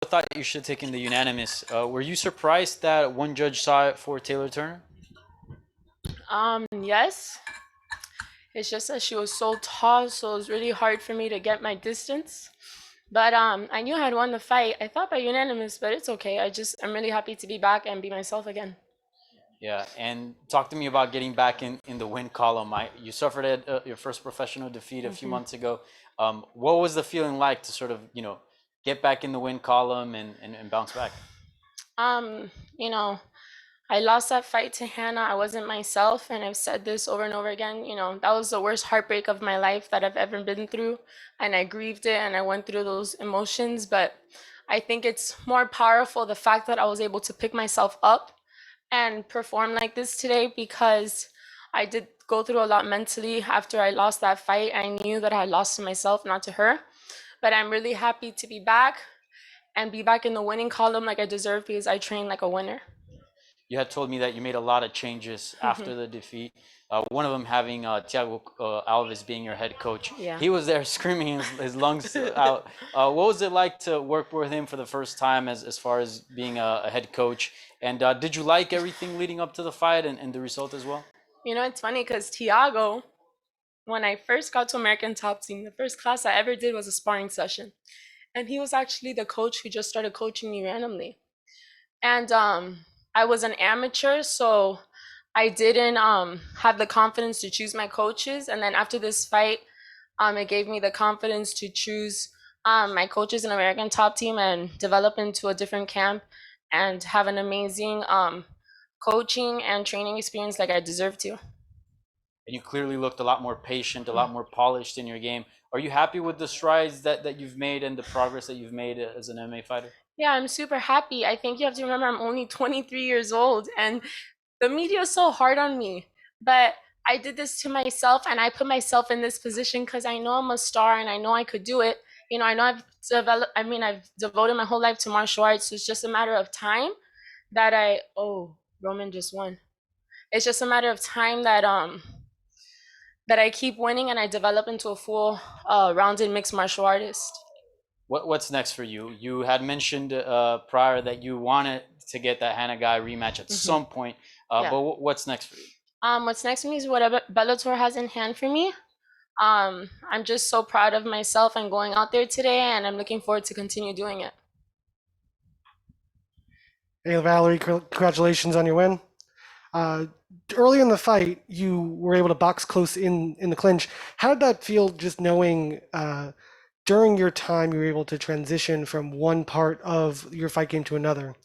thought you should have taken the unanimous. Were you surprised that one judge saw it for Taylor Turner? Yes. It's just that she was so tall, so it was really hard for me to get my distance. But I knew I had won the fight. I thought by unanimous, but it's okay. I'm really happy to be back and be myself again. Yeah, and talk to me about getting back in the win column. You suffered your first professional defeat a few months ago. What was the feeling like to sort of, get back in the win column and bounce back? Um, you know, I lost that fight to Hannah. I wasn't myself, and I've said this over and over again. That was the worst heartbreak of my life that I've ever been through, and I grieved it and I went through those emotions. But I think it's more powerful the fact that I was able to pick myself up and perform like this today because I did go through a lot mentally after I lost that fight. I knew that I lost to myself, not to her. But I'm really happy to be back and be back in the winning column like I deserve because I trained like a winner. You had told me that you made a lot of changes after the defeat. One of them having Thiago Alves being your head coach. Yeah. He was there screaming his lungs out. What was it like to work with him for the first time as far as being a head coach? And did you like everything leading up to the fight and the result as well? It's funny because Thiago, when I first got to American Top Team, the first class I ever did was a sparring session. And he was actually the coach who just started coaching me randomly. And I was an amateur, so I didn't have the confidence to choose my coaches. And then after this fight, it gave me the confidence to choose my coaches in American Top Team and develop into a different camp and have an amazing coaching and training experience like I deserve to. And you clearly looked a lot more patient, a lot more polished in your game. Are you happy with the strides that you've made and the progress that you've made as an MMA fighter? Yeah, I'm super happy. I think you have to remember I'm only 23 years old and the media is so hard on me. But I did this to myself and I put myself in this position because I know I'm a star and I know I could do it. I know I've devoted my whole life to martial arts. So it's just a matter of time that Roman just won. It's just a matter of time that I keep winning and I develop into a full rounded mixed martial artist. What's next for you? You had mentioned prior that you wanted to get that Hannah Guy rematch at some point, Yeah. but what's next for you? What's next for me is whatever Bellator has in hand for me. I'm just so proud of myself and going out there today, and I'm looking forward to continue doing it. Hey, Valerie, congratulations on your win. Early in the fight, you were able to box close in the clinch. How did that feel just knowing during your time you were able to transition from one part of your fight game to another?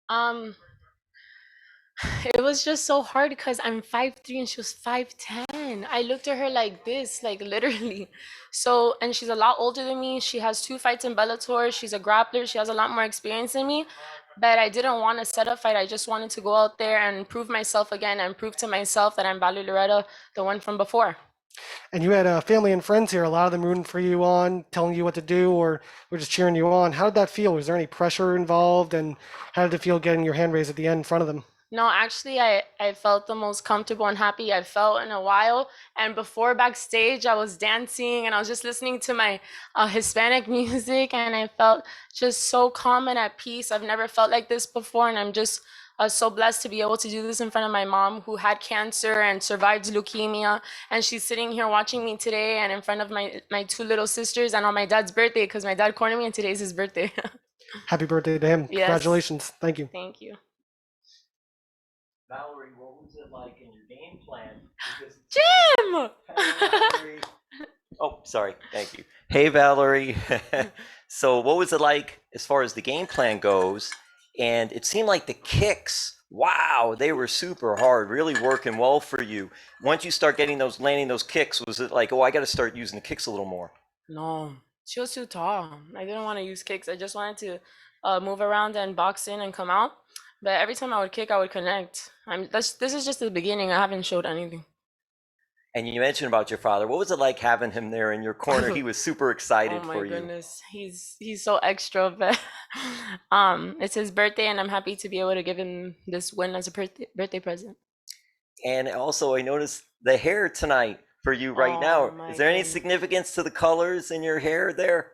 Um, it was just so hard because I'm 5'3" and she was 5'10". I looked at her like this, like literally. So, and she's a lot older than me. She has 2 fights in Bellator. She's a grappler. She has a lot more experience than me. But I didn't want to set a fight. I just wanted to go out there and prove myself again and prove to myself that I'm Valerie Loureda, the one from before. And you had family and friends here, a lot of them rooting for you on, telling you what to do, or just cheering you on. How did that feel? Was there any pressure involved? And how did it feel getting your hand raised at the end in front of them? No, actually, I felt the most comfortable and happy I've felt in a while. And before backstage, I was dancing and I was just listening to my Hispanic music, and I felt just so calm and at peace. I've never felt like this before, and I'm just so blessed to be able to do this in front of my mom, who had cancer and survived leukemia. And she's sitting here watching me today, and in front of my 2 little sisters, and on my dad's birthday, because my dad cornered me, and today's his birthday. Happy birthday to him. Yes. Congratulations. Thank you. Thank you. Valerie, what was it like in your game plan? Jim! Valerie. Oh, sorry. Thank you. Hey, Valerie. So what was it like as far as the game plan goes? And it seemed like the kicks, wow, they were super hard, really working well for you. Once you start landing those kicks, was it like, oh, I got to start using the kicks a little more? No, she was too tall. I didn't want to use kicks. I just wanted to move around and box in and come out. But every time I would kick, I would connect. This is just the beginning. I haven't showed anything. And you mentioned about your father. What was it like having him there in your corner? He was super excited Oh my for you. goodness, he's so extra. But it's his birthday, and I'm happy to be able to give him this win as a birthday present. And also, I noticed the hair tonight for you right Oh now. my Is there any goodness. significance to the colors in your hair there?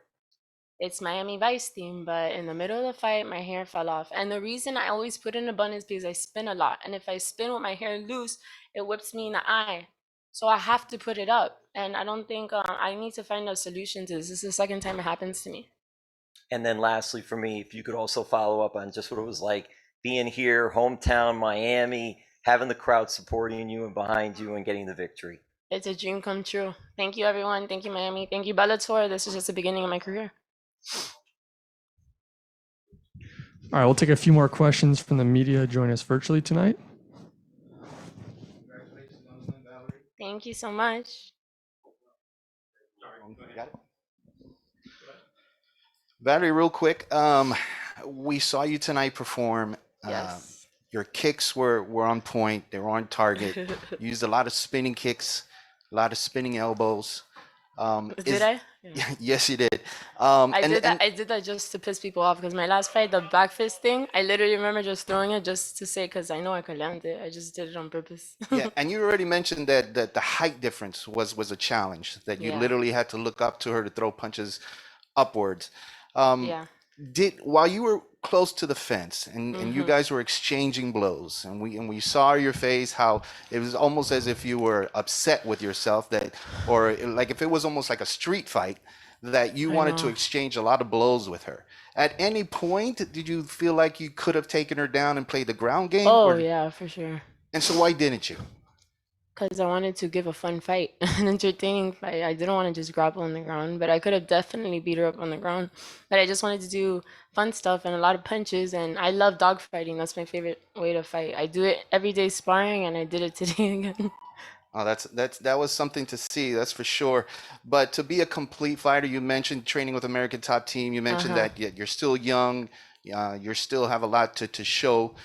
it's Miami Vice theme, but in the middle of the fight, my hair fell off. And the reason I always put it in a bun is because I spin a lot. And if I spin with my hair loose, it whips me in the eye. So I have to put it up. And I don't think I need to find a solution to this. This is the second time it happens to me. And then lastly, for me, if you could also follow up on just what it was like being here, hometown, Miami, having the crowd supporting you and behind you and getting the victory. It's a dream come true. Thank you, everyone. Thank you, Miami. Thank you, Bellator. This is just the beginning of my career. All right, we'll take a few more questions from the media joining us virtually tonight. Congratulations on the win, Valerie. Thank you so much. Got it? Valerie, real quick, we saw you tonight perform. Yes. Your kicks were on point. They were on target. You used a lot of spinning kicks, a lot of spinning elbows. Did I? Yeah. Yes, you did. I did that just to piss people off because my last fight, the back fist thing, I literally remember just throwing it just to say because I know I could land it. I just did it on purpose. Yeah, and you already mentioned that the height difference was a challenge. That you Yeah. literally had to look up to her to throw punches upwards. Yeah. While you were close to the fence and you guys were exchanging blows and we saw your face how it was almost as if you were upset with yourself that, or like if it was almost like a street fight, that you I wanted to know. exchange a lot of blows with her. At any point did you feel like you could have taken her down and played the ground game? Oh, yeah, for sure. And so why didn't you? Because I wanted to give a fun fight, an entertaining fight. I didn't want to just grapple on the ground, but I could have definitely beat her up on the ground. But I just wanted to do fun stuff and a lot of punches. And I love dog fighting. That's my favorite way to fight. I do it every day sparring, and I did it today again. Oh, that was something to see, that's for sure. But to be a complete fighter, you mentioned training with American Top Team. You mentioned that you're still young, you still have a lot to show.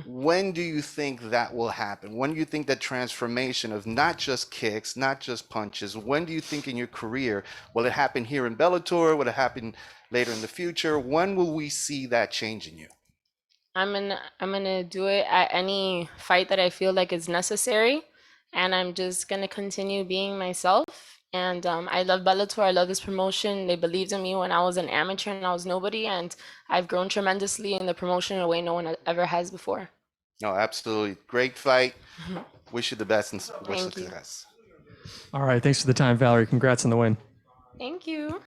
When do you think that will happen? When do you think that transformation of not just kicks, not just punches, when do you think in your career, will it happen here in Bellator? Will it happen later in the future? When will we see that change in you? I'm gonna do it at any fight that I feel like is necessary, and I'm just gonna continue being myself. And I love Bellator. I love this promotion. They believed in me when I was an amateur and I was nobody, and I've grown tremendously in the promotion in a way no one ever has before. No, absolutely. Great fight. Wish you the best and wish Thank you. success. All right, thanks for the time, Valerie. Congrats on the win. Thank you.